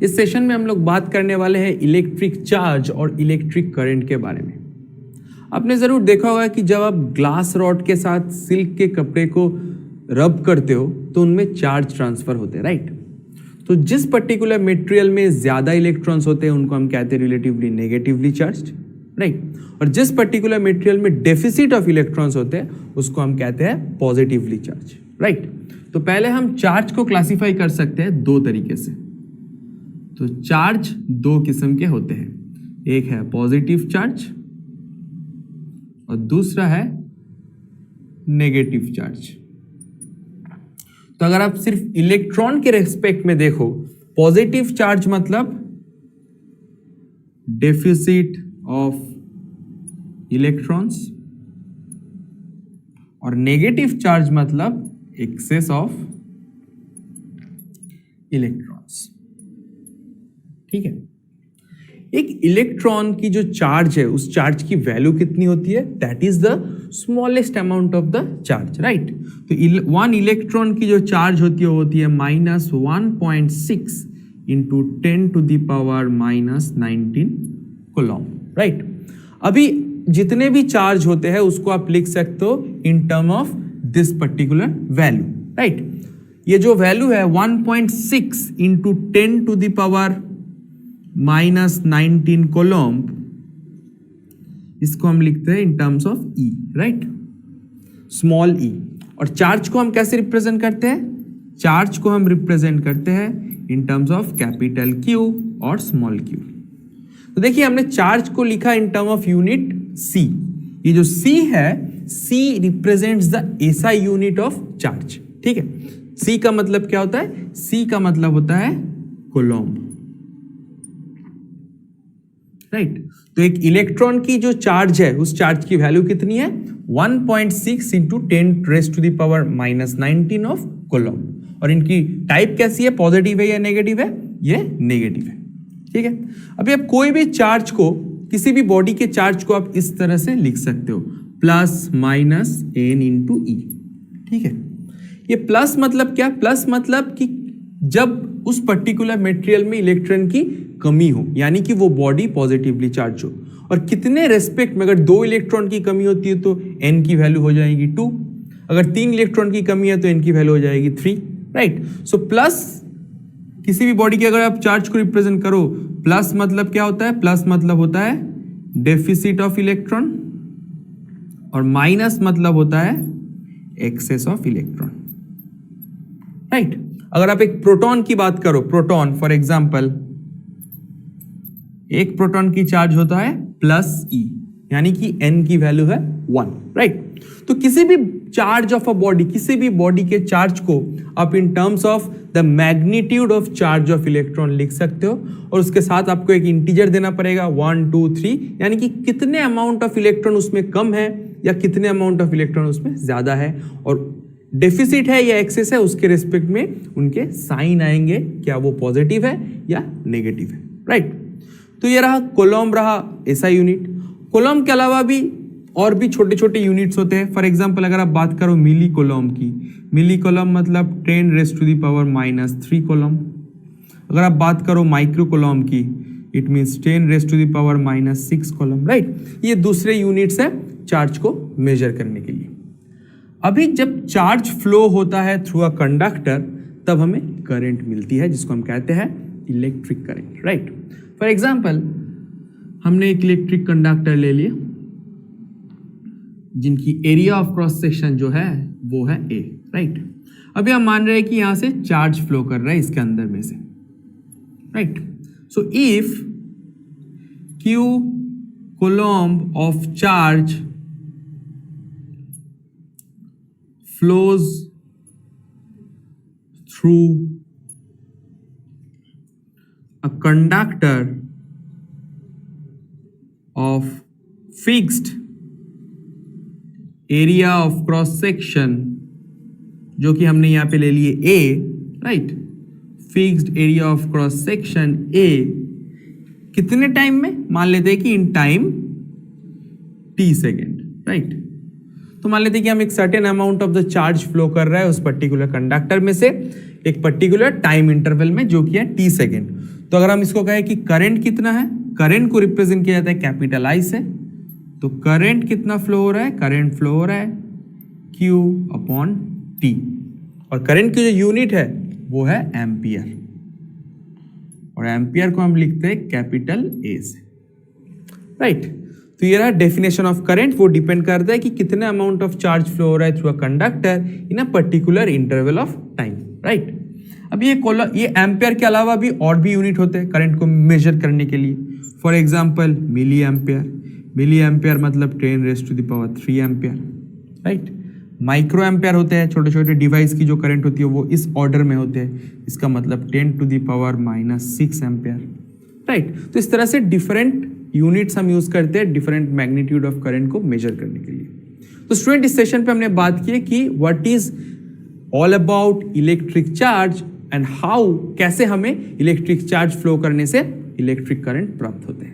इस सेशन में हम लोग बात करने वाले हैं इलेक्ट्रिक चार्ज और इलेक्ट्रिक करंट के बारे में। आपने ज़रूर देखा होगा कि जब आप ग्लास रॉड के साथ सिल्क के कपड़े को रब करते हो तो उनमें चार्ज ट्रांसफर होते हैं, राइट। तो जिस पर्टिकुलर मटेरियल में ज़्यादा इलेक्ट्रॉन्स होते हैं उनको हम कहते हैं रिलेटिवली नेगेटिवली चार्ज्ड, राइट। और जिस पर्टिकुलर मटेरियल में डेफिसिट ऑफ इलेक्ट्रॉन्स होते हैं उसको हम कहते हैं पॉजिटिवली चार्ज, राइट। तो पहले हम चार्ज को क्लासिफाई कर सकते हैं दो तरीके से। तो चार्ज दो किस्म के होते हैं, एक है पॉजिटिव चार्ज और दूसरा है नेगेटिव चार्ज। तो अगर आप सिर्फ इलेक्ट्रॉन के रेस्पेक्ट में देखो, पॉजिटिव चार्ज मतलब डेफिसिट ऑफ इलेक्ट्रॉन्स और नेगेटिव चार्ज मतलब एक्सेस ऑफ इलेक्ट्रॉन्स, ठीक है। एक इलेक्ट्रॉन की जो चार्ज है उस चार्ज की वैल्यू कितनी होती है, that is the smallest amount of the charge, right. तो वन इलेक्ट्रॉन की जो चार्ज होती है वो होती है -1.6 इंटू 10⁻⁻19 कूलम, राइट। अभी जितने भी चार्ज होते हैं उसको आप लिख सकते हो in term of this particular value, right. ये जो वैल्यू है 1.6 इंटू 10⁻⁻19 कोलम्ब, इसको हम लिखते हैं in terms of E, right, small e। और चार्ज को हम कैसे रिप्रेजेंट करते हैं, चार्ज को हम रिप्रेजेंट करते हैं in terms of capital Q और स्मॉल q। तो देखिए हमने चार्ज को लिखा in term of unit C। ये जो C है, C represents the SI unit of charge, ठीक है। C का मतलब क्या होता है, C का मतलब होता है कोलम्ब, राइट। तो एक इलेक्ट्रॉन की जो चार्ज है उस चार्ज की वैल्यू कितनी है, 1.6 इंटू 10⁻⁻19 ऑफ कोलम्ब। और इनकी टाइप कैसी है, पॉजिटिव है या नेगेटिव है, ये नेगेटिव है, ठीक है। अभी आप कोई भी चार्ज को, किसी भी बॉडी के चार्ज को आप इस तरह से लिख सकते हो, +-n इंटू E, ठीक है। ये प्लस मतलब क्या, प्लस मतलब कि जब उस पर्टिकुलर मटेरियल में इलेक्ट्रॉन की कमी हो, यानी कि वो बॉडी पॉजिटिवली चार्ज हो। और कितने रेस्पेक्ट में, अगर 2 इलेक्ट्रॉन की कमी होती है तो n की वैल्यू हो जाएगी 2, अगर 3 इलेक्ट्रॉन की कमी है तो n की वैल्यू हो जाएगी 3, राइट। सो प्लस किसी भी बॉडी के अगर आप चार्ज को रिप्रेजेंट करो, प्लस मतलब क्या होता है, प्लस मतलब होता है डेफिसिट ऑफ इलेक्ट्रॉन और माइनस मतलब होता है एक्सेस ऑफ इलेक्ट्रॉन, राइट। अगर आप एक प्रोटॉन की बात करो, प्रोटॉन फॉर एग्जांपल, एक प्रोटॉन की चार्ज होता है +E, यानी कि n की वैल्यू है 1, राइट। तो किसी भी चार्ज ऑफ अ बॉडी, किसी भी बॉडी के चार्ज को आप in terms of the magnitude of charge of electron लिख सकते हो, और उसके साथ आपको एक इंटीजर देना पड़ेगा 1, 2, 3, यानी कि कितने अमाउंट ऑफ इलेक्ट्रॉन उसमें कम है या कितने अमाउंट ऑफ इलेक्ट्रॉन उसमें ज्यादा है, और डेफिसिट है या एक्सेस है, उसके रेस्पेक्ट में उनके साइन आएंगे, क्या वो पॉजिटिव है या नेगेटिव है, राइट। तो ये रहा कोलम्ब, रहा SI यूनिट। कोलम्ब के अलावा भी और भी छोटे छोटे यूनिट्स होते हैं। फॉर एग्जांपल अगर आप बात करो मिली कोलम्ब की, मिली कोलम्ब मतलब 10⁻³ कोलम्ब। अगर आप बात करो माइक्रो कोलम्ब की, इट मीन्स 10⁻⁻6 कोलम्ब, राइट। ये दूसरे यूनिट्स हैं चार्ज को मेजर करने के लिए। अभी जब चार्ज फ्लो होता है थ्रू अ कंडक्टर, तब हमें करंट मिलती है जिसको हम कहते हैं electric current, right. For example हमने एक इलेक्ट्रिक कंडक्टर ले लिया जिनकी एरिया ऑफ क्रॉस सेक्शन जो है वो है A, राइट। अभी हम मान रहे हैं कि यहां से चार्ज फ्लो कर रहा है इसके अंदर में से, right. So if Q coulomb of charge flows through a conductor of fixed area of cross section, जो कि हमने यहां पे ले लिए A, right. Fixed area of cross section A कितने टाइम में, मान लेते हैं कि in time t second, right. तो मान लेते हैं कि हम एक certain amount of the charge flow कर रहा है उस पर्टिकुलर कंडक्टर में से, एक पर्टिकुलर टाइम इंटरवल में, जो कि है t सेकेंड। तो अगर हम इसको कहें कि करंट कितना है, करंट को रिप्रेजेंट किया जाता है कैपिटल I से, तो करंट कितना फ्लो हो रहा है, करंट फ्लो हो रहा है Q अपॉन T, और करंट की जो यूनिट है वो है एम्पियर, और एम्पियर को हम लिखते हैं कैपिटल A से, राइट। तो ये रहा डेफिनेशन ऑफ करंट। वो डिपेंड करता है कि कितने अमाउंट ऑफ चार्ज फ्लो हो रहा है through a conductor in a particular interval of time, right. अब ये एम्पियर के अलावा भी और भी यूनिट होते हैं करंट को मेजर करने के लिए। फॉर एग्जांपल मिली एम्पियर मतलब 10⁻³ एम्पियर, राइट। माइक्रो एम्पियर होते हैं, छोटे छोटे डिवाइस की जो करंट होती है वो इस ऑर्डर में होते हैं, इसका मतलब 10⁻⁻6 एम्पियर, राइट। तो इस तरह से डिफरेंट यूनिट्स हम यूज करते हैं डिफरेंट मैग्नीट्यूड ऑफ करंट को मेजर करने के लिए। तो स्टूडेंट, इस सेशन पे हमने बात की है कि what is all about electric charge and how, कैसे हमें इलेक्ट्रिक चार्ज फ्लो करने से इलेक्ट्रिक करंट प्राप्त होते हैं।